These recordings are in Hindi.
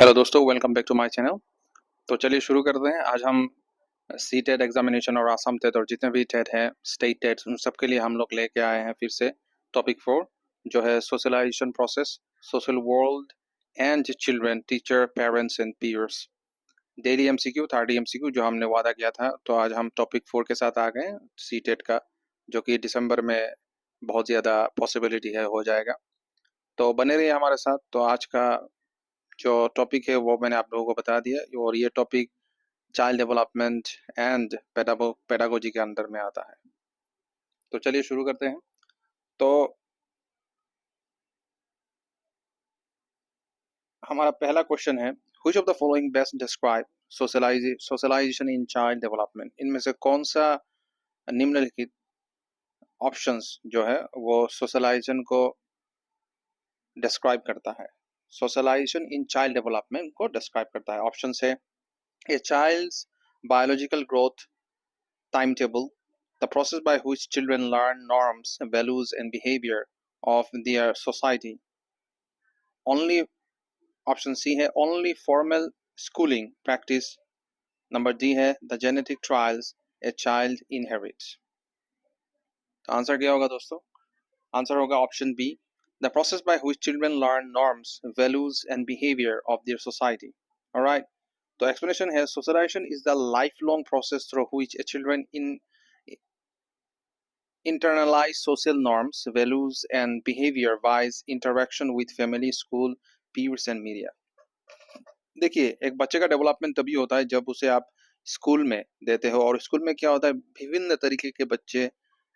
हेलो दोस्तों, welcome back to my channel. तो चलिए शुरू करते हैं। आज हम सी टेट एग्जामिनेशन और आसाम टेट और जितने भी टेट हैं, स्टेट टेट, उन सब के लिए हम लोग लेके आए हैं फिर से टॉपिक 4, जो है socialization process, social world and children, teacher, parents and peers. Daily MCQ, 30 MCQ जो हमने वादा किया था। तो आज हम टॉपिक 4 के साथ आ गए हैं, सी टेट का, जो कि दिसंबर में बहुत ज़्यादा पॉसिबिलिटी है हो जाएगा। तो बने रहिए हमारे साथ। तो आज का जो टॉपिक है वो मैंने आप लोगों को बता दिया, और ये topic child development and pedagogy के अंदर में आता है। तो चलिए शुरू करते हैं। तो हमारा पहला क्वेश्चन है, which of the following best describe socialization in child development. इनमें से कौन सा निम्नलिखित ऑप्शंस जो है वो सोशलाइजेशन को डिस्क्राइब करता है, सोशलाइजेशन इन चाइल्ड डेवलपमेंट को डिस्क्राइब करता है। ऑप्शन है, A child's biological growth timetable, the process by which children learn norms, values, and behavior of their society. Only option C है only formal schooling practice. Number D है the genetic trials a child inherits. तो आंसर क्या होगा दोस्तों? आंसर होगा option B, the process by which children learn norms, values, and behavior of their society. Alright. तो explanation है, socialization is the lifelong process through which a children internalize social norms, values, and behavior via interaction with family, school, peers, and media. देखिए, एक बच्चे का डेवलपमेंट तभी होता है जब उसे आप स्कूल में देते हो, और स्कूल में क्या होता है, विभिन्न तरीके के बच्चे,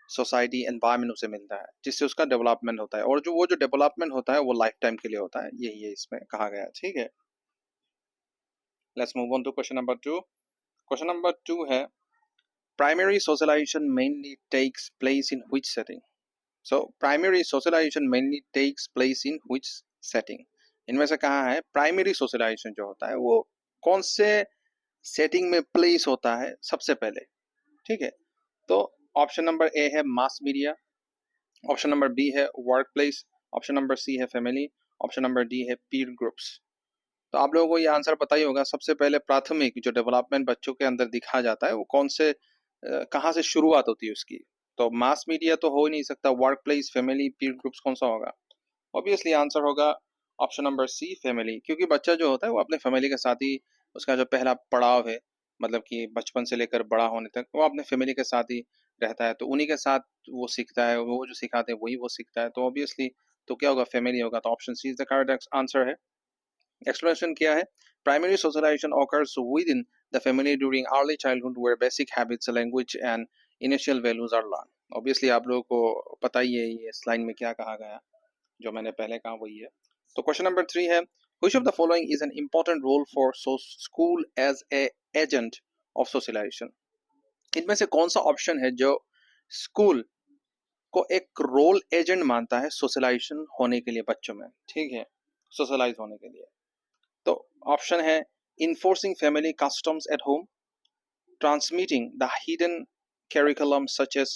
सोसाइटी, एनवायरनमेंट उसे मिलता है, जिससे उसका डेवलपमेंट होता है, और जो डेवलपमेंट होता है वो लाइफ टाइम के लिए होता है। यही है इसमें कहा गया। ठीक है, let's move on to question number 2। Question number 2 है, primary socialization mainly takes place in which setting? So primary socialization mainly takes place in which setting? इनमें से कहा है प्राइमरी सोशलाइजेशन जो होता है वो कौन से सेटिंग में प्लेस होता है सबसे पहले। ठीक है, तो ऑप्शन नंबर ए है mass media, option number B है work place, option number C है फैमिली, ऑप्शन नंबर डी है पीर ग्रुप्स। तो आप लोगों को ये आंसर पता ही होगा। सबसे पहले प्राथमिक जो डेवलपमेंट बच्चों के अंदर दिखा जाता है वो कौन से कहाँ से शुरुआत होती है उसकी। तो मास मीडिया तो हो ही नहीं सकता, वर्क प्लेस, फैमिली, पीर ग्रुप्स कौन सा होगा? ऑब्वियसली आंसर होगा ऑप्शन नंबर सी, फैमिली। क्योंकि बच्चा जो होता है वो अपने फैमिली के साथ ही, उसका जो पहला पड़ाव है, मतलब कि बचपन से लेकर बड़ा होने तक वो अपने फैमिली के साथ ही रहता है, तो उन्हीं के साथ वो सीखता है, वो जो सिखाते हैं वही वो सीखता है। तो ऑब्वियसली तो क्या होगा, फैमिली होगा। तो option C is the correct answer है। एक्सप्लेनेशन क्या है, primary socialization occurs within the family during early childhood where basic habits, language and initial values are learned. Obviously आप लोगों को पता ही है ये स्लाइड में क्या कहा गया, जो मैंने पहले कहा वही है। तो क्वेश्चन नंबर 3 है, which of the following is an important role for school as a agent of socialization? इनमें से कौन सा ऑप्शन है जो स्कूल को एक रोल एजेंट मानता है सोशलाइजेशन होने के लिए बच्चों में? ठीक है, सोशलाइज होने के लिए। तो ऑप्शन है enforcing family customs at home, transmitting the hidden curriculum such as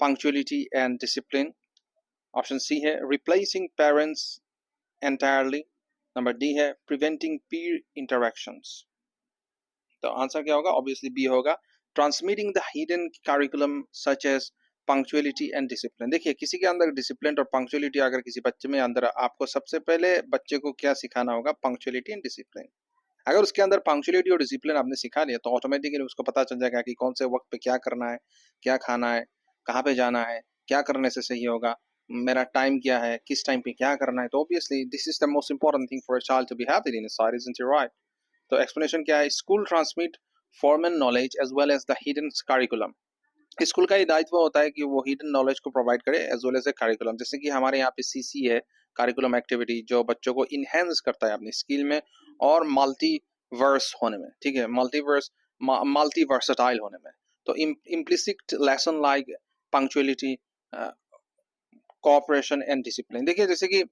punctuality and discipline. Option C है replacing parents entirely. Number D है preventing peer interactions. तो आंसर क्या होगा? ऑब्वियसली बी होगा, transmitting the hidden curriculum such as punctuality and discipline. देखिए, किसी के अंदर डिसिप्लिन और पंक्चुअलिटी अगर किसी बच्चे में अंदर, आपको सबसे पहले बच्चे को क्या सिखाना होगा? Punctuality and discipline. अगर उसके अंदर पंक्चुअलिटी और डिसिप्लिन आपने सिखा लिया तो ऑटोमेटिकली उसको पता चल जाएगा कि कौन से वक्त पे क्या करना है, क्या खाना है, कहाँ पे जाना है, क्या करने से सही होगा, मेरा टाइम क्या है, किस टाइम पे क्या करना है। तो obviously this is the most important thing for a child to be happy inside, isn't it right? तो एक्सप्लेनेशन क्या है, school transmit formal knowledge as well as the hidden curriculum. School का ये दायित्व होता है कि वो हिडन नॉलेज को प्रोवाइड करे as well as a curriculum. जैसे कि हमारे यहाँ पे सीसी है, करिकुलम एक्टिविटी, जो बच्चों को इनहेंस करता है अपनी स्किल में और मल्टीवर्स होने में। ठीक है, मल्टी वर्सटाइल होने में। तो implicit lesson like punctuality, cooperation and discipline. देखिए, जैसे कि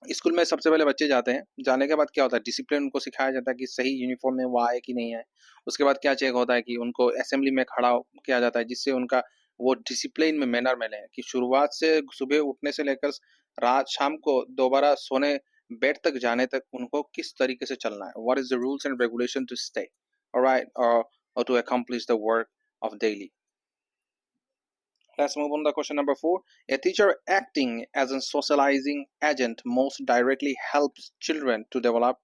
स्कूल में सबसे पहले बच्चे जाते हैं, जाने के बाद क्या होता है, डिसिप्लिन उनको सिखाया जाता है कि सही यूनिफॉर्म में वो आए कि नहीं आए। उसके बाद क्या चेक होता है कि उनको असेंबली में खड़ा किया जाता है, जिससे उनका वो डिसिप्लिन में मैनर में लें, कि शुरुआत से सुबह उठने से लेकर रात शाम को दोबारा सोने बेड तक जाने तक उनको किस तरीके से चलना है, what is the rules and regulation to stay, alright, or to accomplish the work of daily. Let's move on to question number 4. A teacher acting as a socializing agent most directly helps children to develop.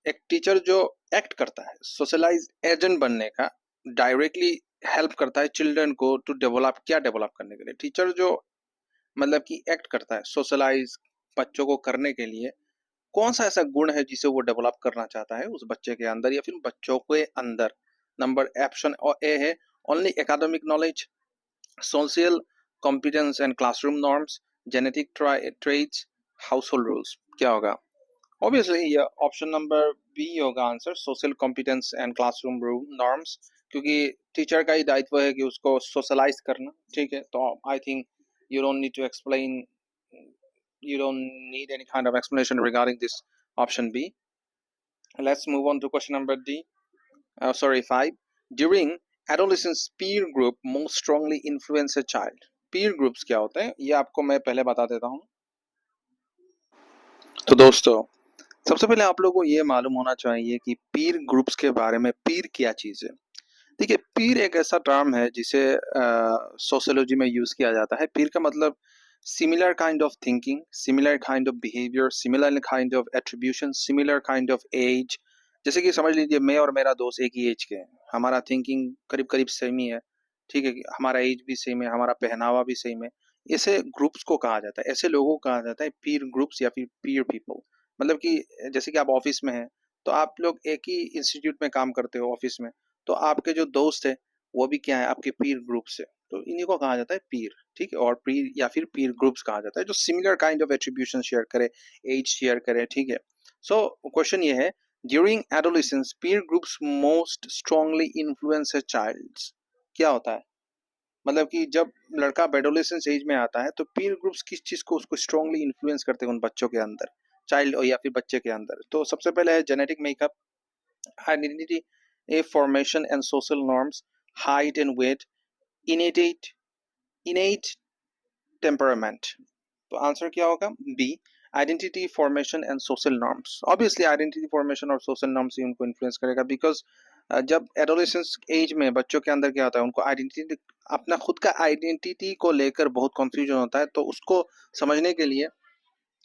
एक टीचर जो एक्ट करता है सोशलाइज एजेंट बनने का, डायरेक्टली हेल्प करता है चिल्ड्रन को टू डेवलप, क्या डेवलप करने के लिए टीचर जो मतलब कि एक्ट करता है सोशलाइज बच्चों को करने के लिए, कौन सा ऐसा गुण है जिसे वो डेवलप करना चाहता है उस बच्चे के अंदर या फिर बच्चों के अंदर. नंबर ऑप्शन ए है only academic knowledge, social competence and classroom norms, genetic traits, household rules. क्या होगा? ऑब्वियसली ये ऑप्शन नंबर बी होगा answer, social competence and classroom norms, क्योंकि टीचर का ही दायित्व है कि उसको सोशलाइज करना. ठीक है, तो I think you don't need to explain, you don't need any kind of explanation regarding this option B. Let's move on to question number D. 5. During adolescence, peer group most strongly influence a child. Peer groups क्या होते हैं ये आपको मैं पहले बता देता हूँ. तो दोस्तों सबसे पहले आप लोगों को ये मालूम होना चाहिए कि पीर ग्रुप्स के बारे में. पीर क्या चीज है? देखिए, पीर एक ऐसा टर्म है जिसे सोशियोलॉजी में यूज किया जाता है. पीर का मतलब similar kind of thinking, similar kind of behaviour, similar kind of attribution, similar kind of age. जैसे कि समझ लीजिए मैं और मेरा दोस्त एक ही एज के हैं, हमारा थिंकिंग करीब करीब सेम ही है. ठीक है, हमारा एज भी सेम है, हमारा पहनावा भी सेम है. ऐसे ग्रुप्स को कहा जाता है, ऐसे लोगों को कहा जाता है पीर ग्रुप्स या फिर पीर पीपल. मतलब कि जैसे कि आप ऑफिस में हैं तो आप लोग एक ही इंस्टीट्यूट में काम करते हो ऑफिस में, तो आपके जो दोस्त है वो भी क्या है, आपके पीर ग्रुप से. तो इन्हीं को कहा जाता है पीर. ठीक है, और पीर या फिर पीर ग्रुप्स कहा जाता है जो similar kind of attribution share करे, एज शेयर करे. ठीक है, सो क्वेश्चन ये है, during adolescence Pir groups most strongly influence a child. क्या होता है? मतलब कि जब लड़का एडोलेसेंस एज में आता है तो पीर ग्रुप्स किस चीज को उसको स्ट्रांगली इन्फ्लुएंस करते हैं उन बच्चों के अंदर, चाइल्ड या फिर बच्चे के अंदर. तो सबसे पहले है genetic makeup, identity, a formation and social norms, height and weight, innate temperament. तो आंसर क्या होगा? B, identity formation and social norms. Obviously identity formation और सोशल नॉर्म्स ही उनको इन्फ्लुएंस करेगा, बिकॉज जब एडोलेसेंस एज में बच्चों के अंदर क्या होता है, उनको आइडेंटिटी, अपना खुद का आइडेंटिटी को लेकर बहुत कंफ्यूजन होता है. तो उसको समझने के लिए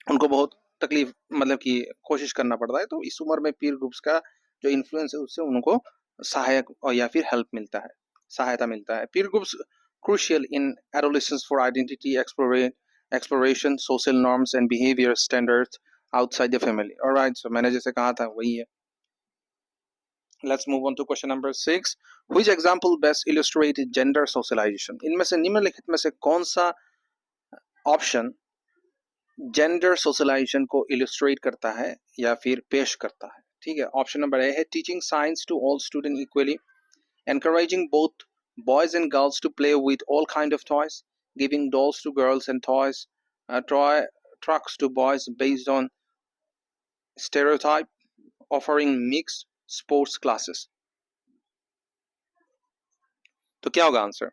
उनको बहुत तकलीफ, मतलब कि कोशिश करना पड़ता है. तो इस उम्र में पीर ग्रुप्स का जो इन्फ्लुएंस है उससे उनको सहायक और या फिर हेल्प मिलता है, सहायता मिलता है. पीर groups crucial in adolescence for identity exploration, social norms and behavior standards outside the family. All right, so मैंने जैसे कहा था वही है. Let's move on to question number 6. Which example best illustrate gender socialization? इनमें से निम्नलिखित में से कौन सा ऑप्शन जेंडर सोशलाइजेशन को इलिस्ट्रेट करता है या फिर पेश करता है? ठीक है, ऑप्शन नंबर ए है teaching science to all student equally, encouraging both boys and girls to play with all kind of toys, giving dolls to girls and toys, toy trucks to boys based on stereotype, offering mixed sports classes. तो क्या होगा आंसर?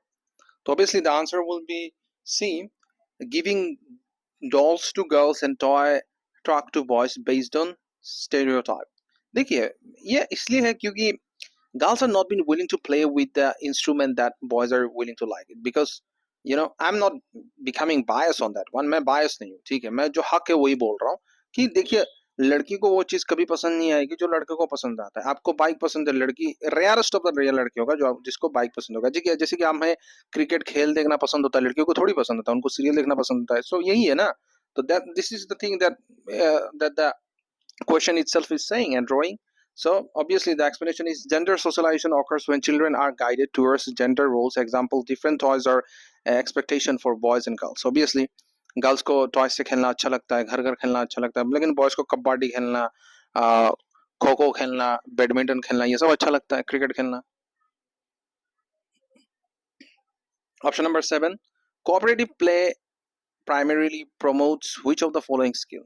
तो obviously the answer will be C, giving dolls to girls and toy truck to boys based on stereotype. देखिए ये इसलिए है क्योंकि girls are not been willing to play with the instrument that boys are willing to like it, because you know I'm not becoming biased on that one. मैं bias नहीं हूँ. ठीक है, मैं जो हक है वही बोल रहा हूँ कि देखिए लड़की को वो चीज कभी पसंद नहीं आएगी जो लड़के को पसंद आता है. आपको बाइक पसंद है, लड़की रेयरेस्ट ऑफ द रेयर लड़की होगा जो जिसको बाइक पसंद होगा. ठीक है, जैसे कि हमें क्रिकेट खेल देखना पसंद होता है, लड़कियों को थोड़ी पसंद होता है, उनको सीरियल देखना पसंद होता है. सो यही है ना. तो that this is the thing that the question itself is saying and drawing. So obviously the explanation is gender socialization occurs when children are guided towards gender roles. Example, different toys are expectation for boys and girls. Obviously girls को टॉय से खेलना अच्छा लगता है, घर घर खेलना अच्छा लगता है, लेकिन बॉयज को कबड्डी खेलना, खो खो खेलना, बैडमिंटन खेलना, ये सब अच्छा लगता है, क्रिकेट खेलना. Option number 7, cooperative play primarily promotes which of the following skill?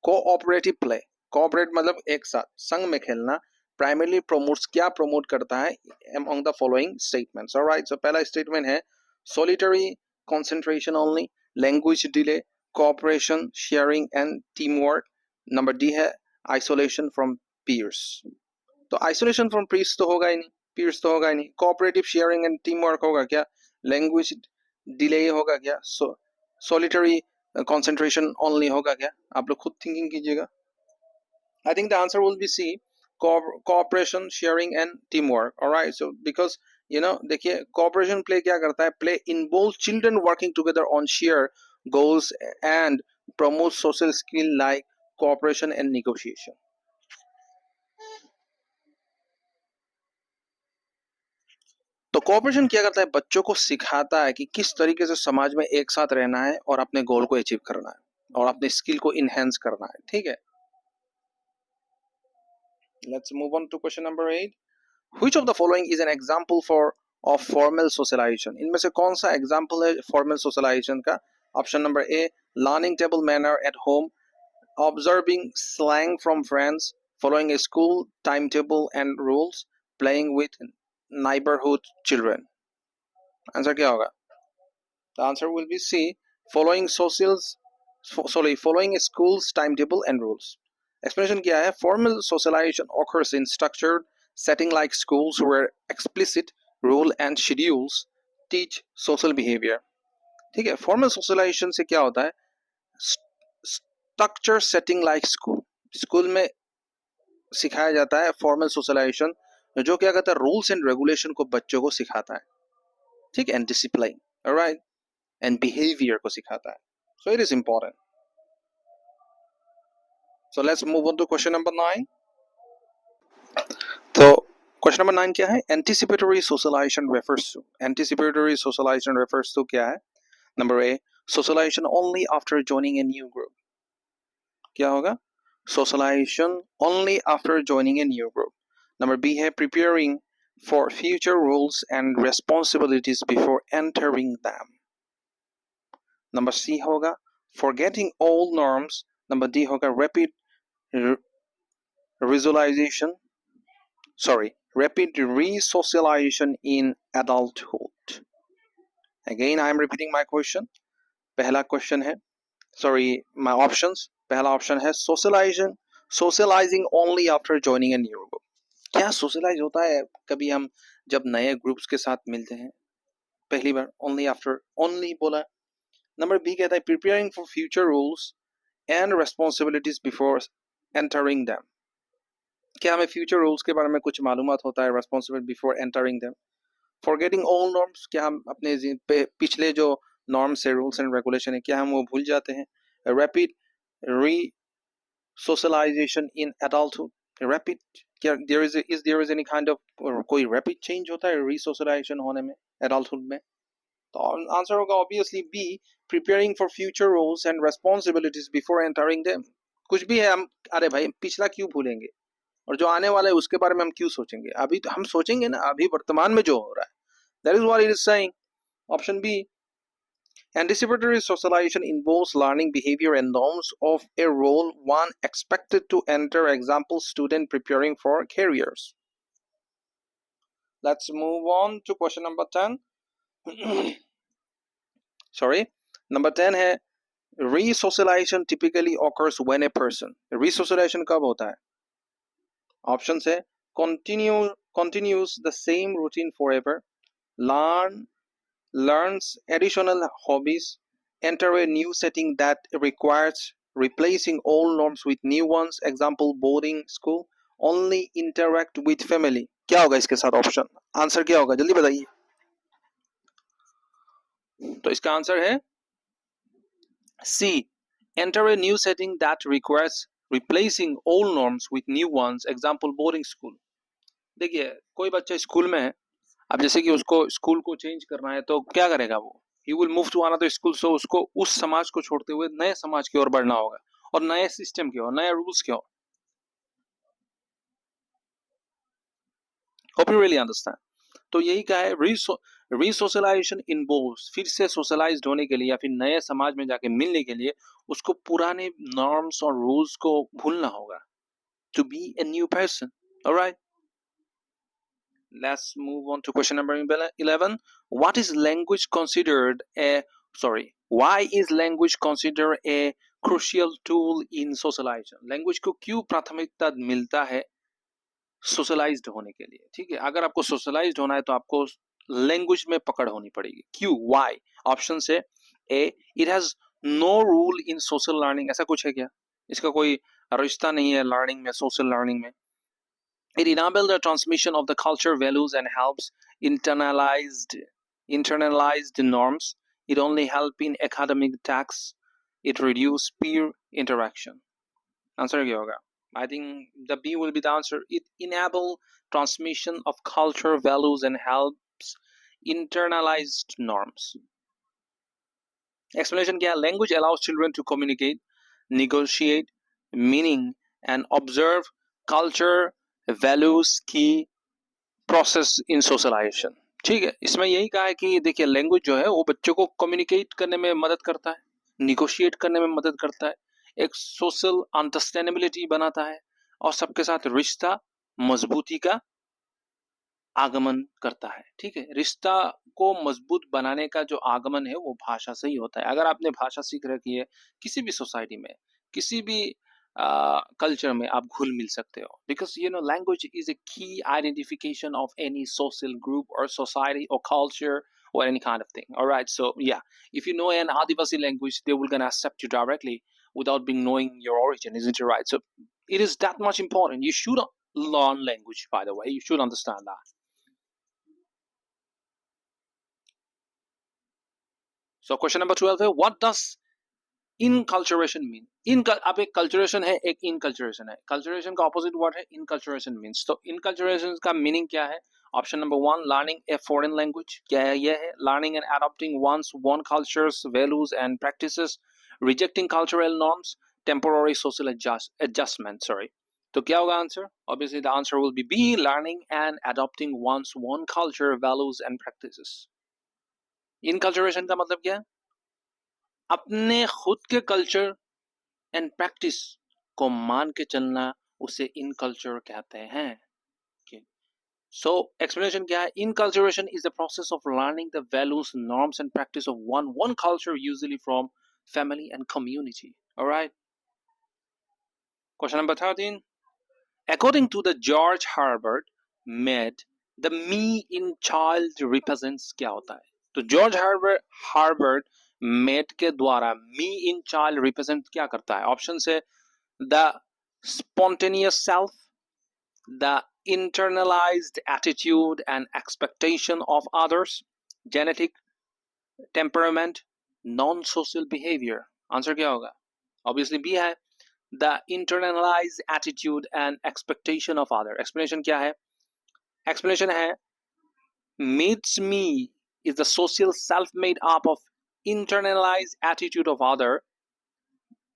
Cooperative play, cooperate मतलब एक साथ संग में खेलना, प्राइमरीली प्रमोट्स, क्या प्रमोट करता है among the following statements. Alright, so पहला स्टेटमेंट है solitary concentration only, language delay, cooperation, sharing and teamwork. Number D है isolation from peers. तो isolation from peers तो होगा ही नहीं, peers तो होगा ही नहीं, cooperative, sharing and teamwork होगा क्या, language delay होगा क्या, solitary concentration only होगा क्या, आप लोग खुद thinking कीजिएगा. I think the answer will be C, cooperation, sharing and teamwork. All right, so because देखिए cooperation play क्या करता है, play involves children working together on shared goals and promote social skill like cooperation and negotiation. तो कोऑपरेशन क्या करता है, बच्चों को सिखाता है कि किस तरीके से समाज में एक साथ रहना है और अपने गोल को अचीव करना है और अपने स्किल को इनहेंस करना है. ठीक है, let's move on to question number 8. Which of the following is an example of formal socialization? इनमें से कौन सा एग्जाम्पल है formal socialization का? Option number A, learning table manner at home, observing slang from friends, following a school timetable and rules, playing with neighborhood children. Answer क्या होगा? The answer will be C, following a school's timetable and rules. Explanation क्या है? Formal socialization occurs in structured setting like schools where explicit rule and schedules teach social behavior. ठीक है, formal socialization से क्या होता है? Structured setting like school. School में सिखाया जाता है formal socialization, जो क्या कहता है, rules and regulation को बच्चों को सिखाता है. ठीक है, and discipline, alright, and behavior को सिखाता है. So it is important. So let's move on to question number 9. तो क्वेश्चन नंबर 9 क्या है? Anticipatory socialization refers to. Anticipatory socialization refers to क्या है? Number A, socialization only after joining a new group. क्या होगा? Socialization only after joining a new group. Number B है preparing for future roles and responsibilities before entering them. Number C होगा forgetting all norms. Number D होगा rapid resocialization in adulthood. Again, I am repeating my question. पहला क्वेश्चन है, my options. पहला ऑप्शन है socializing only after joining a new group. क्या socialize होता है कभी हम जब नए ग्रुप्स के साथ मिलते हैं पहली बार? only बोला. नंबर बी कहता है preparing for future roles and responsibilities before entering them. क्या हमें फ्यूचर रूल्स के बारे में कुछ मालूमात होता है, responsible before entering them. Forgetting all norms, क्या हम अपने पिछले जो नॉर्म्स है, रूल्स एंड रेगुलेशन है, क्या हम वो भूल जाते हैं. Rapid resocialisation in adulthood. Rapid, क्या there is any kind of कोई रैपिड चेंज होता है रीसोशलाइजेशन होने में एडल्टहुड में? तो आंसर होगा obviously B, preparing for future roles and responsibilities before entering them. कुछ भी है, हम अरे भाई पिछला क्यों भूलेंगे और जो आने वाला है उसके बारे में हम क्यों सोचेंगे? अभी तो हम सोचेंगे ना अभी वर्तमान में जो हो रहा है. That is what it is saying. Option B, anticipatory socialization involves learning behavior and norms of a role one expected to enter. Example, student preparing for careers. Let's move on to question number 10. Number 10 है resocialization typically occurs when a person. Resocialization कब होता है? ऑप्शन है continues the same routine forever, learns additional hobbies, enter a new setting that requires replacing old norms with new ones. Example, boarding school, only interact with family. क्या होगा इसके साथ ऑप्शन? आंसर क्या होगा जल्दी बताइए. तो इसका आंसर है सी, enter a new setting that requires replacing old norms with new ones. Example, boarding school. देखिए कोई बच्चा स्कूल में है, अब जैसे कि उसको स्कूल को चेंज करना है तो क्या करेगा वो? He will move to another school. So उसको उस समाज को छोड़ते हुए नए समाज की ओर बढ़ना होगा और नए सिस्टम की ओर, नए रूल्स की ओर. Hope you really understand. तो यही क्या है, रीसोशलाइजेशन इन्वॉल्व्स, फिर से सोशलाइज्ड होने के लिए या फिर नए समाज में जाके मिलने के लिए उसको पुराने नॉर्म्स और रूल्स को भूलना होगा. To be a new person. All right. Let's move on to question number 11. What is language considered a Why is language considered a crucial tool in socialization? Language को क्यों प्राथमिकता मिलता है सोशलाइज्ड होने के लिए? ठीक है, अगर आपको सोशलाइज्ड होना है तो आपको लैंग्वेज में पकड़ होनी पड़ेगी. क्यों? वाई? ऑप्शन से A, it has no rule in social learning. ऐसा कुछ है क्या? इसका कोई रिश्ता नहीं है लर्निंग में, सोशल लर्निंग में. It enables the transmission of the culture values and helps internalized norms. It only help in academic tasks. It reduce peer interaction. Answer क्या होगा? I think the B will be the answer. It enable transmission of culture values and helps internalized norms. Explanation क्या है? Language allows children to communicate, negotiate meaning and observe culture values की प्रोसेस इन सोशलाइजेशन. ठीक है, इसमें यही कहा है कि देखिए लैंग्वेज जो है वो बच्चों को कम्युनिकेट करने में मदद करता है, निगोशिएट करने में मदद करता है, एक सोशल अंडरस्टैंडेबिलिटी बनाता है और सबके साथ रिश्ता मजबूती का आगमन करता है. ठीक है, रिश्ता को मजबूत बनाने का जो आगमन है वो भाषा से ही होता है. अगर आपने भाषा सीख रखी है किसी भी सोसाइटी में, किसी भी कल्चर में आप घुल मिल सकते हो. Because you know language is a key identification of any social group और सोसाइटी और culture or any kind of thing. All right, so yeah, if you know an Adivasi language, they will gonna accept you directly without being knowing your origin, isn't it right? So it is that much important. You should learn language, by the way. You should understand that. So question number 12 है, what does इनकल्चरेशन मीन? अब एक कल्चरेशन है, एक इनकल्चरेशन है. कल्चरेशन का ऑपोजिट वर्ड है इनकल्चरेशन मीन्स. तो इनकल्चरेशन का मीनिंग क्या है? Option number 1, learning a foreign language. क्या है? यह है learning and adopting one's one culture's values and practices, rejecting cultural norms, temporary social adjustment. Sorry, तो क्या होगा answer? Obviously the answer will be B, learning and adopting one's one culture values and practices. Enculturation का मतलब क्या है? अपने खुद के कल्चर एंड प्रैक्टिस को मान के चलना, उसे इनकल्चर कहते हैं. सो एक्सप्लेनेशन क्या है? Inculturation is the process of learning the values, norms and practice of one culture, usually from family and community. Alright, question number 13. According to the George Herbert myth, the me in child represents क्या होता है? तो जॉर्ज हार्बर्ट मेट के द्वारा मी इन चाइल्ड रिप्रेजेंट क्या करता है? ऑप्शन से the spontaneous self, the internalized attitude and expectation of others, genetic temperament, non-social behavior. Answer क्या होगा? ऑब्वियसली बी है, the internalized attitude and expectation of other. explanation क्या है? explanation है, meets me is the social self made up of internalized attitude of other.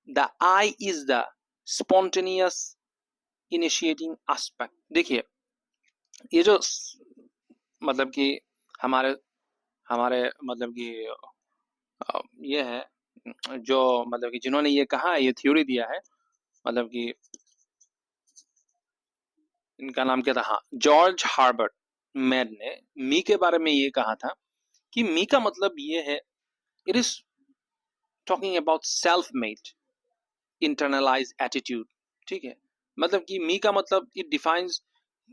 The I is the spontaneous initiating aspect. देखिए ये जो मतलब कि हमारे हमारे मतलब कि ये है जो मतलब कि जिन्होंने ये कहा, ये थ्योरी दिया है, मतलब कि इनका नाम क्या था? हाँ, जॉर्ज हार्बर्ट मैड ने मी के बारे में ये कहा था कि मी का मतलब ये है, it is talking about self made internalize attitude. ठीक है, मतलब कि मी का मतलब इट डिफाइंस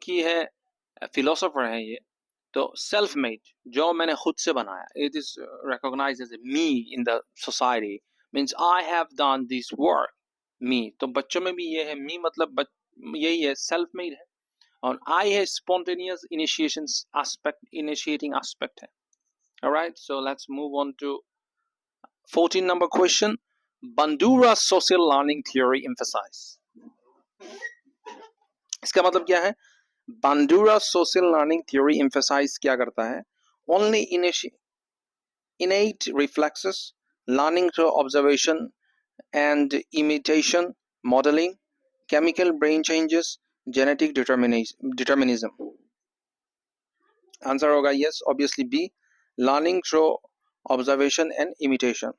की है, फिलोसोफर है ये, तो सेल्फ मेड, जो मैंने खुद से बनाया, it is recognised as me in the society, means I have done this work. Me, तो बच्चों में भी ये है, मी मतलब यही है, सेल्फ मेड है. और आई है spontaneous initiation aspect, initiating aspect है. Alright, so let's move on to 14 number question. Bandura social learning theory emphasise. इसका मतलब क्या है? Bandura social learning theory emphasise क्या करता है? Only innate reflexes, learning through observation and imitation, modeling, chemical brain changes, genetic determinism. Answer होगा yes, obviously B, learning through observation and imitation.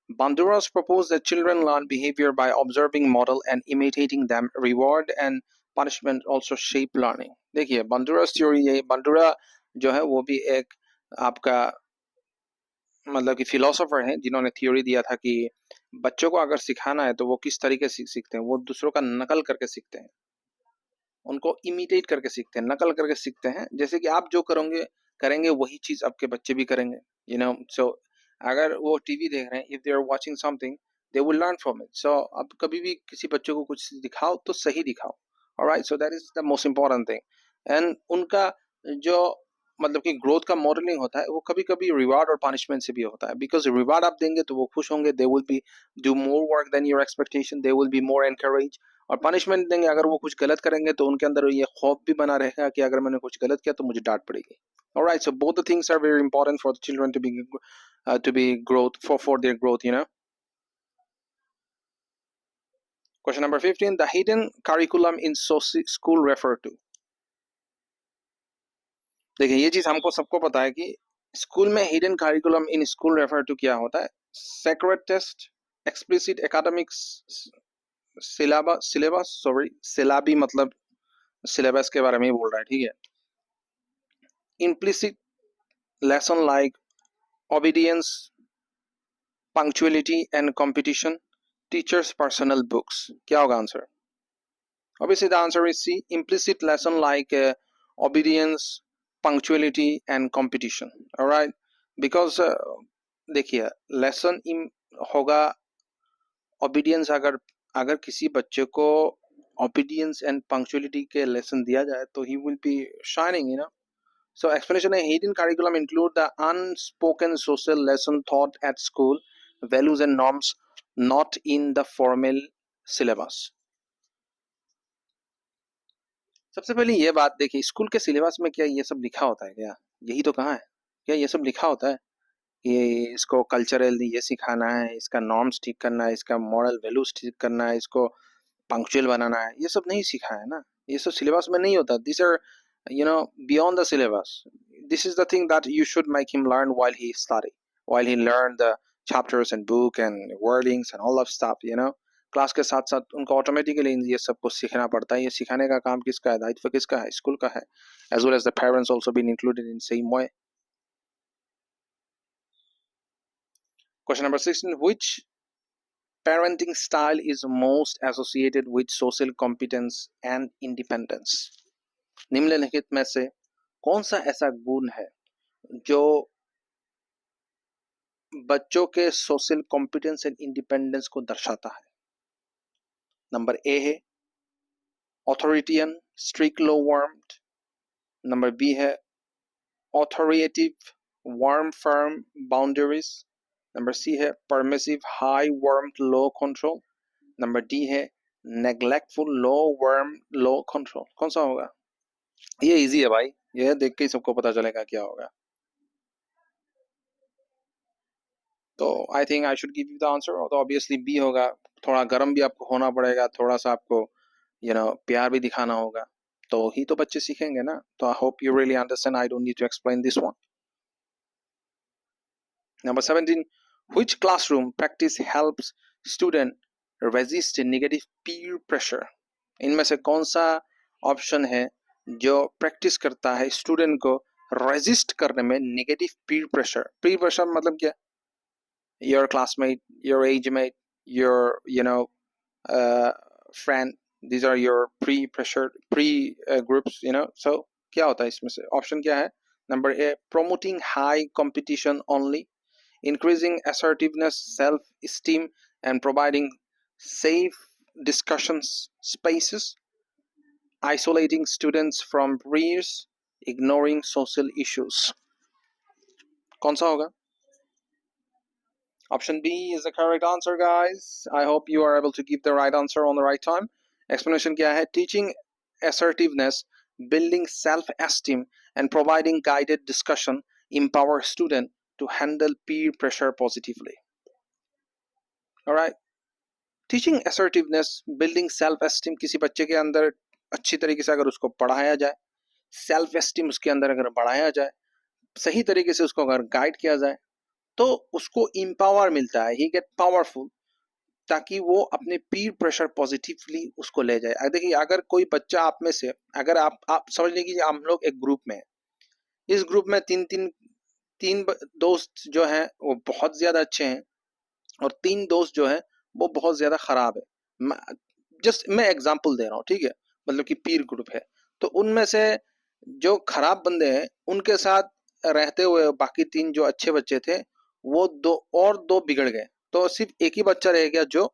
Banduras proposed that children learn behavior by observing, model and imitating them. Reward and punishment also shape learning. देखिए बंडूरास थ्योरी, ये बंडूरा जो है वो भी एक आपका मतलब कि फिलोसोफर हैं जिन्होंने थ्योरी दिया था कि बच्चों को अगर सिखाना है तो वो किस तरीके से सीखते हैं, वो दूसरों का नकल करके सीखते हैं, उनको इमिटेट करके सीखते हैं, नकल करके सीखते हैं। जैसे कि आप जो करोगे करेंगे वही चीज आपके बच्चे भी करेंगे, सो अगर वो टीवी देख रहे हैं, if they are watching something they will learn from it. So आप कभी भी किसी बच्चे को कुछ दिखाओ तो सही दिखाओ। Alright, so that is the most important thing. And उनका जो मतलब कि ग्रोथ का मॉडलिंग होता है वो कभी कभी रिवार्ड और पनिशमेंट से भी होता है, बिकॉज रिवार्ड आप देंगे तो वो खुश होंगे, they will be do more work than your expectation, they will be more encourage. और पनिशमेंट देंगे अगर वो कुछ गलत करेंगे तो उनके अंदर ये खौफ भी बना रहेगा कि अगर मैंने कुछ गलत किया तो मुझे डांट पड़ेगी। Alright, so both the things are very important for the children to be growth for their growth, you know. Question number 15: the hidden curriculum in school refer to. देखिए ये चीज हमको सबको पता है कि स्कूल में hidden curriculum in school refer to क्या होता है? Secret test, explicit academics syllabus, sorry syllabi मतलब सिलेबस के बारे में ही बोल रहा है, ठीक है। Implicit lesson like obedience, punctuality and competition, teachers personal books। क्या होगा answer? Obviously the answer is C, implicit lesson like obedience, punctuality and competition। Alright, because देखिए लेसन होगा obedience। अगर अगर किसी बच्चे को obedience and punctuality के लेसन दिया जाए तो he will be shining, you know। So explanation है, hidden curriculum include the unspoken social lesson taught at school, values and norms not in the formal syllabus। सबसे पहले ये बात देखिए, स्कूल के सिलेबस में क्या ये सब लिखा होता है क्या? यही तो कहा है, क्या ये सब लिखा होता है? ये इसको कल्चरल ये सिखाना है, इसका नॉर्म्स ठीक करना है, इसका मॉरल वैल्यूज ठीक करना है, इसको पंक्चुअल बनाना है, ये सब नहीं सीखा है ना। ये सब सिलेबस में नहीं होता। This are beyond the syllabus। this is the thing that you should make him learn while he study, while he learn the chapters and book and wordings and all of stuff, class के साथ साथ उनको ऑटोमेटिकली ये सब कुछ सीखना पड़ता है। ये सिखाने का काम किसका है, दायित्व किसका है? स्कूल का है। as well as the parents also been included in same way। Question number 16: which parenting style is most associated with social competence and independence? निम्नलिखित में से कौन सा ऐसा गुण है जो बच्चों के सोशल कॉम्पिटेंस एंड इंडिपेंडेंस को दर्शाता है? नंबर ए है authoritarian, strict, low warmed. Number B है authoritative, warm, firm, boundaries. Number C है permissive, high, warmed, low, control. Number D है नेग्लेक्टफुल, लो, वार्म, लो, कंट्रोल। कौन सा होगा? ये इजी है भाई, ये देख के ही सबको पता चलेगा क्या होगा। तो I think I should give you the answer. तो ऑब्वियसली बी होगा। थोड़ा गर्म भी आपको होना पड़ेगा, थोड़ा सा आपको प्यार भी दिखाना होगा, तो ही तो बच्चे सीखेंगे ना। तो I hope you really understand, I don't need to explain this one. Number 17: which classroom practice helps student resist negative peer pressure? इनमें से कौन सा ऑप्शन है जो प्रैक्टिस करता है स्टूडेंट को रेजिस्ट करने में negative peer pressure? Peer pressure मतलब क्या? your classmate, your age mate, your friend, these are your pre-pressure pre groups, so क्या होता है इसमें से? ऑप्शन क्या है? Number A promoting high competition only, increasing assertiveness, self esteem and providing safe discussions spaces, isolating students from peers, ignoring social issues। कौन सा होगा? Option B is the correct answer, guys. I hope you are able to give the right answer on the right time. Explanation क्या है? Teaching assertiveness, building self-esteem, and providing guided discussion empower student to handle peer pressure positively. All right. Teaching assertiveness, building self-esteem, किसी बच्चे के अंदर अच्छी तरीके से अगर उसको पढ़ाया जाए, सेल्फ एस्टीम उसके अंदर अगर बढ़ाया जाए, सही तरीके से उसको अगर गाइड किया जाए, तो उसको इम्पावर मिलता है, ही गेट पावरफुल, ताकि वो अपने पीर प्रेशर पॉजिटिवली उसको ले जाए। देखिए अगर कोई बच्चा आप में से, अगर आप समझ लीजिए हम लोग एक ग्रुप में, इस ग्रुप में तीन तीन दोस्त जो हैं वो बहुत ज्यादा अच्छे हैं और 3 दोस्त जो हैं वो बहुत ज्यादा खराब है। जस्ट मैं एग्जांपल दे रहा हूँ, ठीक है, मतलब कि पीर ग्रुप है, तो उनमें से जो खराब बंदे हैं उनके साथ रहते हुए बाकी 3 जो अच्छे बच्चे थे वो दो बिगड़ गए, तो सिर्फ एक ही बच्चा रह गया जो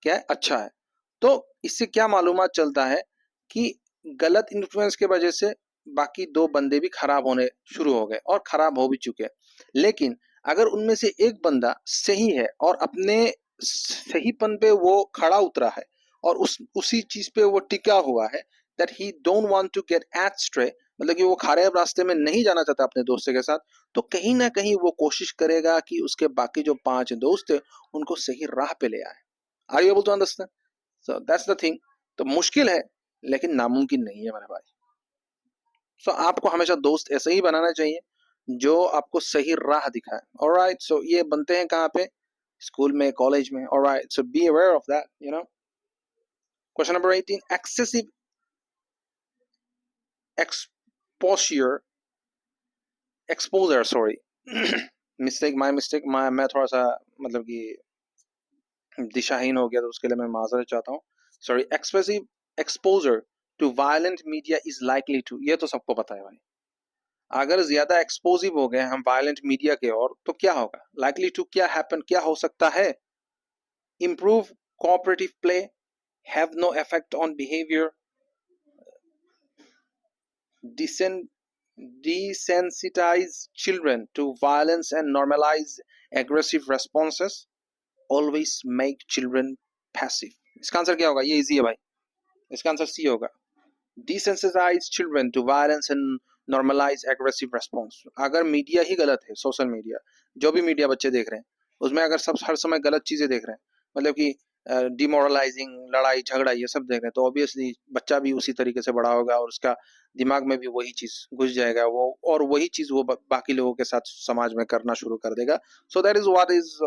क्या है, अच्छा है। तो इससे क्या मालूमात चलता है कि गलत इन्फ्लुएंस के वजह से बाकी 2 बंदे भी खराब होने शुरू हो गए और खराब हो भी चुके हैं। लेकिन अगर उनमें से एक बंदा सही है और अपने सहीपन पे वो खड़ा उतरा है और उसी चीज पे वो टिका हुआ है, that he don't want to get astray, मतलब कि वो खराब रास्ते में नहीं जाना चाहता अपने दोस्तों के साथ, तो कहीं ना कहीं वो कोशिश करेगा कि उसके बाकी जो 5 दोस्त थे उनको सही राह पे ले आए। Are you able to understand? So that's the thing. तो मुश्किल है लेकिन नामुमकिन नहीं है मेरे भाई। सो आपको हमेशा दोस्त ऐसे ही बनाना चाहिए जो आपको सही राह दिखाए। ऑलराइट, सो ये बनते हैं कहाँ पे? स्कूल में, कॉलेज में। Alright, so be aware of that, you know. Question number 18, excessive exposure, exposure sorry mistake, my mistake, मैं थोड़ा सा मतलब कि दिशाहीन हो गया, तो उसके लिए मैं माजरत चाहता हूँ। Sorry, expressive exposure to violent media is likely to, ये तो सबको पता है भाई। अगर ज्यादा एक्सपोजिव हो गए हम वायलेंट मीडिया के ओर तो क्या होगा? लाइकली टू क्या हैपन, क्या हो सकता है? Improve cooperative play, have no effect on behaviour, desensitize children to violence and normalize aggressive responses, always make children passive। इसका आंसर क्या होगा? ये इजी है भाई, इसका आंसर सी होगा। desensitize children to violence and normalize aggressive response। अगर मीडिया ही गलत है, सोशल मीडिया, जो भी मीडिया बच्चे देख रहे हैं उसमें अगर सब हर समय गलत चीजें देख रहे हैं, मतलब कि डिमोरलाइजिंग, लड़ाई झगड़ा ये सब देख रहे हैं, तो ऑब्वियसली बच्चा भी उसी तरीके से बड़ा होगा और उसका दिमाग में भी वही चीज घुस जाएगा, वो और वही चीज वो बाकी लोगों के साथ समाज में करना शुरू कर देगा। So that is what is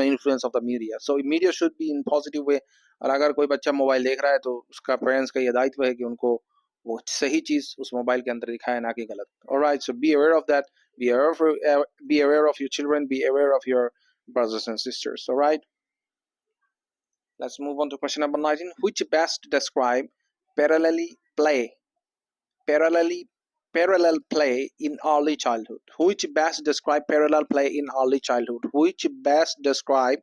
influence of the media. So media should be in positive way. और अगर कोई बच्चा मोबाइल देख रहा है तो उसका पेरेंट्स का ये दायित्व है कि उनको वो सही चीज उस मोबाइल के अंदर दिखाए, ना कि गलत। Alright, so be aware of that, be aware of your children, be aware of your brothers and sisters। Alright, let's move on to question number 19. Which best describe parallelly play, parallelly parallel play in early childhood? Which best describe parallel play in early childhood? Which best describe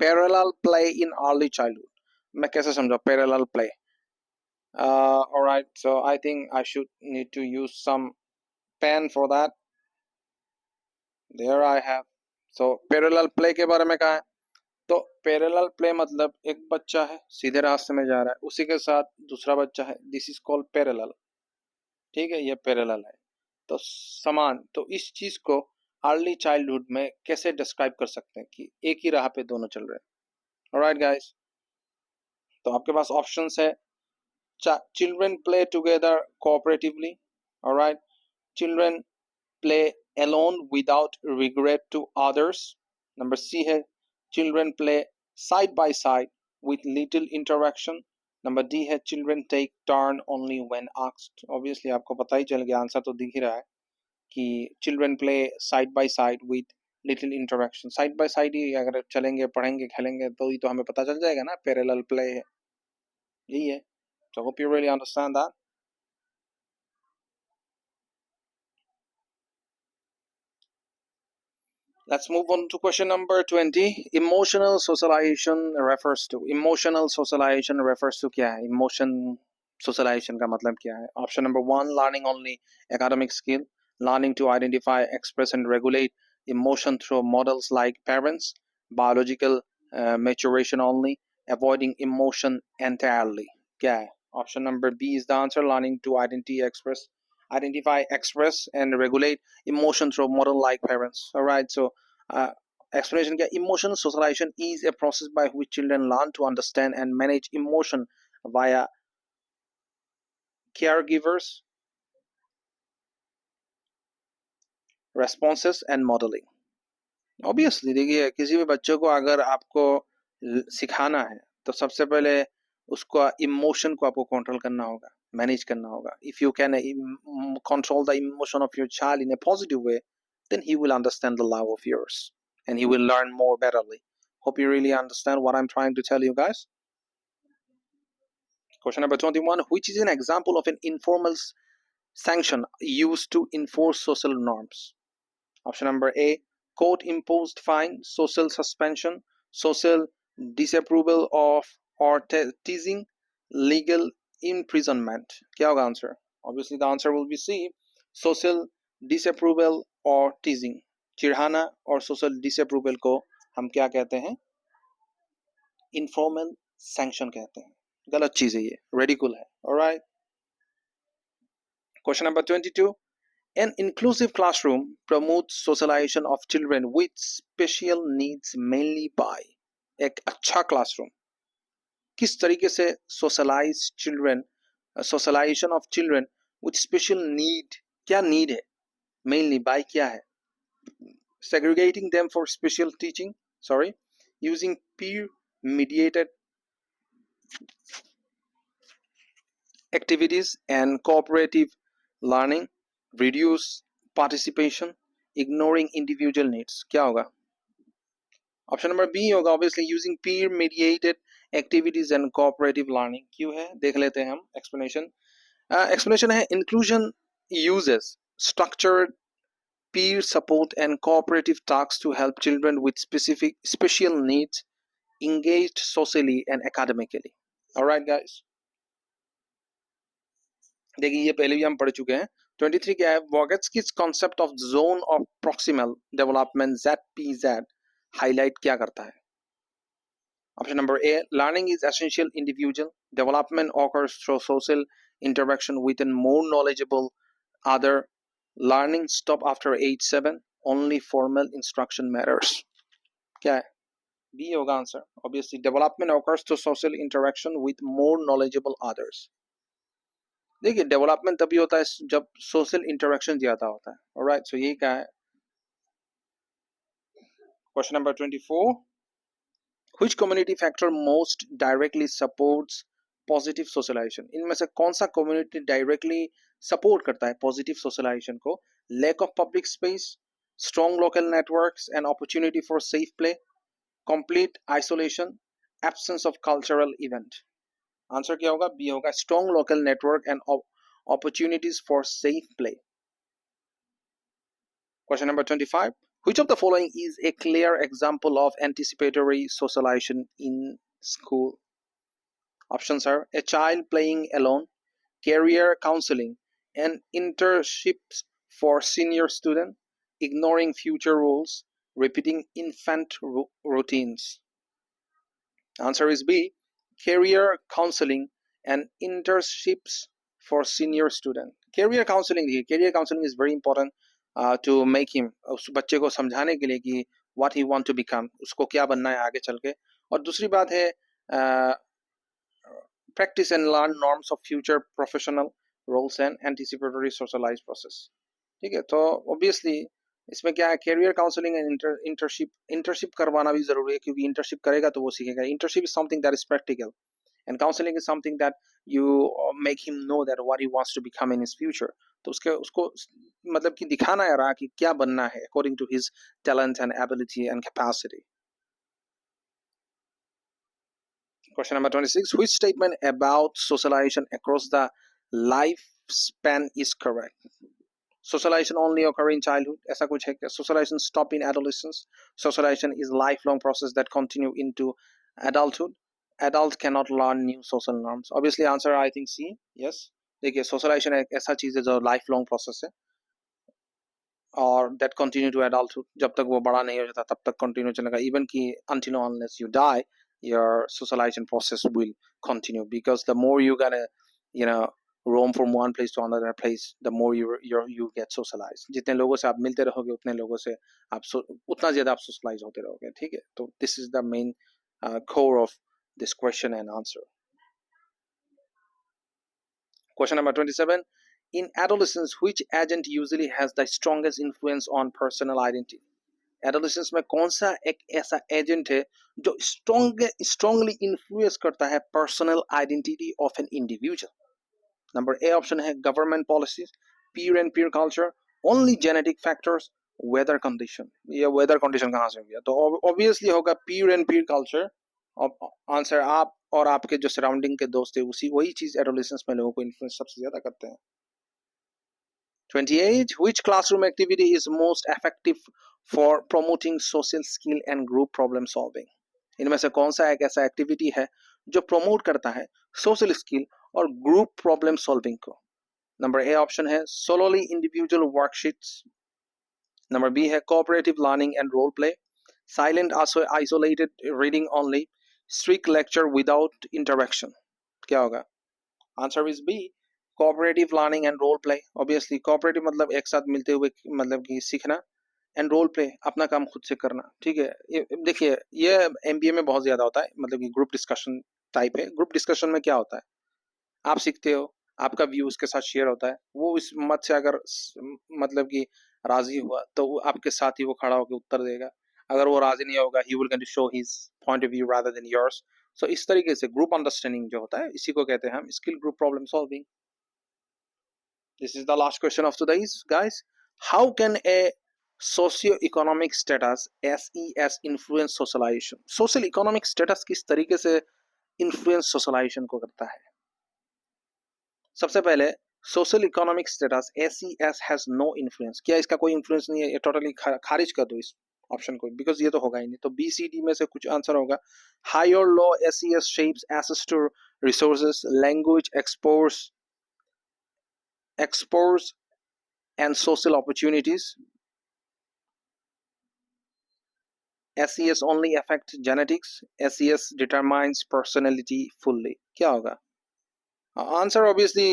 parallel play in early childhood? मैं कैसे समझा parallel play? Alright, so I think I should need to use some pen for that. There I have. So parallel play के बारे में कहा है, तो पैरेलल प्ले मतलब एक बच्चा है सीधे रास्ते में जा रहा है, उसी के साथ दूसरा बच्चा है, दिस इज कॉल्ड पैरेलल। ठीक है, ये पैरेलल है, तो समान। तो इस चीज को अर्ली चाइल्डहुड में कैसे डिस्क्राइब कर सकते हैं कि एक ही राह पे दोनों चल रहे हैं। ऑलराइट गाइस, तो आपके पास ऑप्शंस है। Children play together cooperatively, alright, children play alone without regret to others। Number C है children play side by side with little interaction। Number D है children take turn only when asked। Obviously आपको पता ही चल गया, आंसर तो दिख ही रहा है कि children play side by side with little interaction। side by side ही अगर चलेंगे, पढ़ेंगे, खेलेंगे तो ही तो हमें पता चल जाएगा ना parallel play है, यही है। So hope you really understand that। Let's move on to question number 20. Emotional socialization refers to, emotional socialization refers to क्या है? Emotion socialization का मतलब क्या है? Option number 1, learning only academic skill, learning to identify, express and regulate emotion through models like parents, biological maturation only, avoiding emotion entirely। क्या है? Option number B is the answer, learning to identify, express and regulate emotion through model like parents। Alright, so explanation क्या? Emotional socialization is a process by which children learn to understand and manage emotion via caregivers, responses and modeling। Obviously देखिए, किसी भी बच्चे को अगर आपको सिखाना है तो सबसे पहले उसको इमोशन को आपको कंट्रोल करना होगा, मैनेज करना होगा। If you can control the emotion of your child in A positive way, then he will understand the love of yours and he will learn more betterly. Hope you really understand what I'm trying to tell you guys. Question number 21. Which is an example of an informal sanction used to enforce social norms? Option number A, court imposed fine, social suspension, social disapproval of or teasing, legal imprisonment. क्या होगा answer? Obviously the answer will be C, social disapproval or teasing. चिढ़ाना और social disapproval को हम क्या कहते हैं? Informal sanction कहते हैं. गलत चीज है ये, रेडिकुल है. Alright. Question number 22. An inclusive classroom promotes socialization of children with special needs mainly by. एक अच्छा क्लासरूम किस तरीके से socialization of children with special need, क्या need है, mainly by क्या है, segregating them for special teaching, using peer mediated activities and cooperative learning, reduce participation, ignoring individual needs. क्या होगा? ऑप्शन नंबर बी होगा obviously using peer mediated activities and cooperative learning. क्यों है देख लेते हैं हम. एक्सप्लेनेशन है inclusion uses structured peer support and cooperative tasks to help children with special needs engaged socially and academically. Alright guys, देखिए ये पहले भी हम पढ़ चुके हैं. 23 क्या है? वोगेट्स्की's concept of zone of proximal development ZPZ highlight क्या करता है? Option number A, learning is essential individual development occurs through social interaction with a more knowledgeable other. Learning stop after age 7, only formal instruction matters. क्या है? B होगा answer. Obviously development occurs through social interaction with more knowledgeable others. देखिए डेवलपमेंट तभी होता है जब सोशल इंटरेक्शन ज्यादा होता है. ऑलराइट, सो यही क्या है. Question number 24. Which community factor most directly supports positive socialization? इनमें से कौन सा कम्युनिटी डायरेक्टली सपोर्ट करता है पॉजिटिव सोशलाइजेशन को? Lack of public space, strong local networks and opportunity for safe play, complete isolation, absence of cultural event. Answer क्या होगा? बी होगा strong local network and opportunities for safe play. Question number 25. Which of the following is a clear example of anticipatory socialization in school? Options are a child playing alone, career counseling, and internships for senior student, ignoring future rules, repeating infant routines. Answer is B, career counseling and internships for senior student. Career counseling is very important to make him, उस बच्चे को समझाने के लिए कि what he want to become, उसको क्या बनना है आगे चल के. और दूसरी बात है practice and learn norms of future professional roles and anticipatory socialized process. ठीक है, तो obviously इसमें क्या है, कैरियर काउंसलिंग एंड इंटर्नशिप करवाना भी जरूरी है क्योंकि इंटर्नशिप करेगा तो वो सीखेगा. Internship is something that is practical and counselling is something that you make him know that what he wants to become in his future. तो उसको मतलब कि दिखाना है रहा कि क्या बनना है according to his talent and ability and capacity. Question number 26. Which statement about socialization across the lifespan is correct? Socialization only occur in childhood. ऐसा कुछ है क्या? Socialization stop in adolescence. Socialization is lifelong process that continue into adulthood. Adults cannot learn new social norms. Obviously answer I think C. Yes. देखिए socialization एक ऐसा चीज है जो lifelong process है और that continue to adulthood. जब तक वो बड़ा नहीं हो जाता तब तक continue चलेगा. Even कि until unless you die, your socialization process will continue because the more you're gonna roam from one place to another place, the more you get socialized. जितने लोगों से आप मिलते रहोगे उतने लोगों से आप उतना ज़्यादा आप socialize होते रहोगे. ठीक है, तो this is the main core of this question and answer. Question number 27. In adolescence, which agent usually has the strongest influence on personal identity? Adolescence में कौन सा एक ऐसा एजेंट है जो स्ट्रांगली इन्फ्लुएंस करता है personal identity of an individual? Number A option है government policies, peer and peer culture, only genetic factors, weather condition, ये वेदर कंडीशन कहाँ से हो गया? तो ऑब्वियसली होगा पीर एंड पीर कल्चर। आंसर आप और आपके जो सराउंडिंग के दोस्त है उसी वही चीज एडोलेसेंस में लोगों को इन्फ्लुएंस सबसे ज्यादा करते हैं। 28. Which classroom activity is most effective for promoting social skill and group problem solving? इनमें से कौन सा एक ऐसा एक्टिविटी है जो प्रमोट करता है सोशल स्किल और ग्रुप प्रॉब्लम सॉल्विंग को? नंबर ए ऑप्शन है solely individual worksheets, number B है cooperative learning and role play, silent isolated reading only, strict lecture without interaction. क्या होगा? Answer is B, cooperative learning and role play. Obviously cooperative मतलब एक साथ मिलते हुए मतलब कि सीखना, एंड रोल प्ले अपना काम खुद से करना। ठीक है, देखिए ये एमबीए में बहुत ज्यादा होता है, मतलब कि ग्रुप डिस्कशन टाइप है। ग्रुप डिस्कशन में क्या होता है, आप सीखते हो, आपका व्यू उसके साथ शेयर होता है, वो इस मत से अगर मतलब कि राजी हुआ तो वो आपके साथ ही वो खड़ा होकर उत्तर देगा। अगर वो राजी नहीं होगा, he will going to show his point of view rather than yours. So इस तरीके से ग्रुप अंडरस्टैंडिंग जो होता है इसी को कहते हैं हम skill group problem solving. This is the last question of today's, guys. How can a socio-economic status SES influence socialization? Social economic status किस तरीके से influence socialization को करता है? सबसे पहले social economic status SES has no influence. क्या इसका कोई इन्फ्लुएंस नहीं है? ये टोटली खारिज कर दो इस ऑप्शन को, बिकॉज ये तो होगा ही नहीं। तो BCD में से कुछ आंसर होगा। हाई और low SES shapes access to resources, language exposure and social opportunities. SES only affect genetics. SES determines personality fully. क्या होगा? आंसर ऑब्वियसली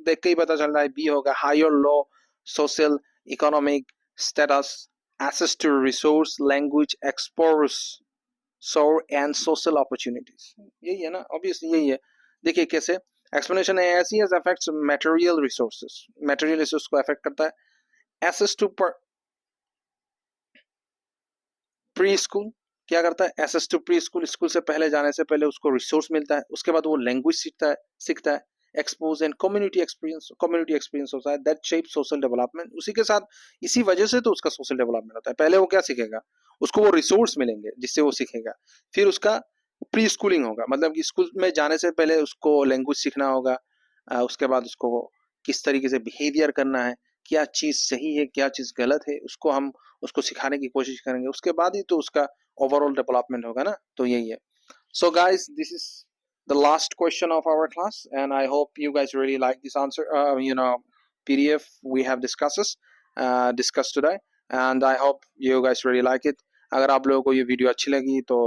देख के ही पता चल रहा है, बी होगा। हाई और low social economic status, access to resource, language exposure and social opportunities. यही है ना, ऑब्वियसली यही है। देखिए कैसे एक्सप्लेनेशन है। SES affects material resources, material resource को अफेक्ट करता है। एक्सेस टू प्री स्कूल क्या करता है? Access to preschool, school से पहले जाने से पहले उसको रिसोर्स मिलता है, उसके बाद वो लैंग्वेज सीखता है। एक्सपोज एंड कम्युनिटी एक्सपीरियंस होता है, दैट शेप सोशल डेवलपमेंट। उसी के साथ इसी वजह से तो उसका सोशल डेवलपमेंट होता है। पहले वो क्या सीखेगा? उसको वो रिसोर्स मिलेंगे जिससे वो सीखेगा। फिर उसका प्री स्कूलिंग होगा, मतलब कि स्कूल में जाने से पहले उसको लैंग्वेज सीखना होगा। उसके बाद उसको किस तरीके से बिहेवियर करना है, क्या चीज सही है क्या चीज गलत है, उसको हम उसको सिखाने की कोशिश करेंगे। उसके बाद ही तो उसका ओवरऑल डेवलपमेंट होगा ना। तो यही है। So guys, this is the last question of our class, and I hope you guys really like this answer, PDF we have discussed today, and I hope you guys really like it. अगर आप लोगों को ये वीडियो अच्छी लगी तो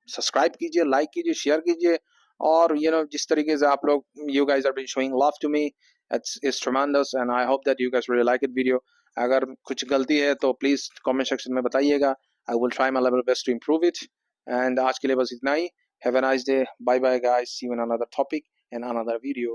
सब्सक्राइब कीजिए, लाइक कीजिए, शेयर कीजिए, और जिस तरीके से आप लोग you guys are been showing love to me, it's tremendous, and I hope that you guys really like it video. अगर कुछ गलती है तो प्लीज कमेंट सेक्शन में बताइएगा। I will try my level best to improve it. And आज के लिए बस इतना ही। Have a nice day. Bye bye guys. See you in another topic and another video.